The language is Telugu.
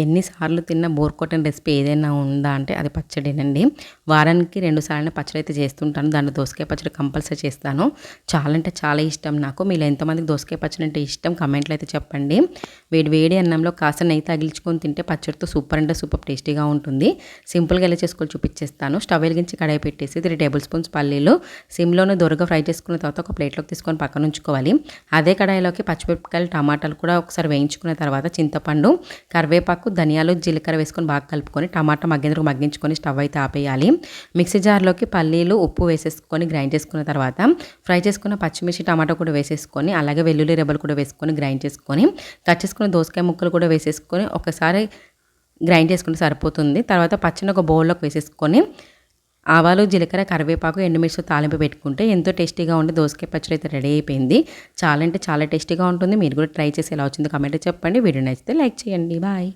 ఎన్నిసార్లు తిన్న బోర్ కొట్టని రెసిపీ ఏదైనా ఉందా అంటే అది పచ్చడేనండి. వారానికి 2 సార్లు పచ్చడి అయితే చేస్తుంటాను. దాంట్లో దోసకాయ పచ్చడి కంపల్సరీ చేస్తాను. చాలా అంటే చాలా ఇష్టం నాకు. మీలో ఎంతమందికి దోసకాయ పచ్చడి అంటే ఇష్టం కామెంట్లో అయితే చెప్పండి. వేడి వేడి అన్నంలో కాస్త నెయ్యి తగిలించుకొని తింటే పచ్చడితో సూపర్ అంటే సూపర్ టేస్టీగా ఉంటుంది. సింపుల్గా ఎలా చేసుకోవాలి చూపించేస్తాను. స్టవ్ వెలిగించి కడాయి పెట్టేసి 3 టేబుల్ స్పూన్స్ పల్లీలు సిమ్లోనే దొరగా ఫ్రై చేసుకున్న తర్వాత ఒక ప్లేట్లోకి తీసుకొని పక్కన ఉంచుకోవాలి. అదే కడాయిలోకి పచ్చిమిరపకాయలు టమాటాలు కూడా ఒకసారి వేయించుకున్న తర్వాత చింతపండు, కరివేపాకు, ధనియాలు, జీలకర్ర వేసుకొని బాగా కలుపుకొని టమాటా మగ్గేందుకు మగ్గించుకొని స్టవ్ అయితే ఆపేయాలి. మిక్సీ జార్లోకి పల్లీలు, ఉప్పు వేసేసుకొని గ్రైండ్ చేసుకున్న తర్వాత ఫ్రై చేసుకున్న పచ్చిమిర్చి, టమాటా కూడా వేసేసుకొని అలాగే వెల్లుల్లి రెబ్బలు కూడా వేసుకొని గ్రైండ్ చేసుకొని కట్ చేసుకున్న దోసకాయ ముక్కలు కూడా వేసేసుకొని ఒకసారి గ్రైండ్ చేసుకుంటే సరిపోతుంది. తర్వాత పచ్చని ఒక బౌల్లోకి వేసేసుకొని ఆవాలు, జీలకర్ర, కరివేపాకు, ఎండుమిర్చి తాలింపు పెట్టుకుంటే ఎంతో టేస్టీగా ఉండే దోసకాయ పచ్చడి అయితే రెడీ అయిపోయింది. చాలా అంటే చాలా టేస్టీగా ఉంటుంది. మీరు కూడా ట్రై చేసి ఎలా వచ్చిందో కామెంట్లో చెప్పండి. వీడియో నచ్చితే లైక్ చేయండి. బాయ్.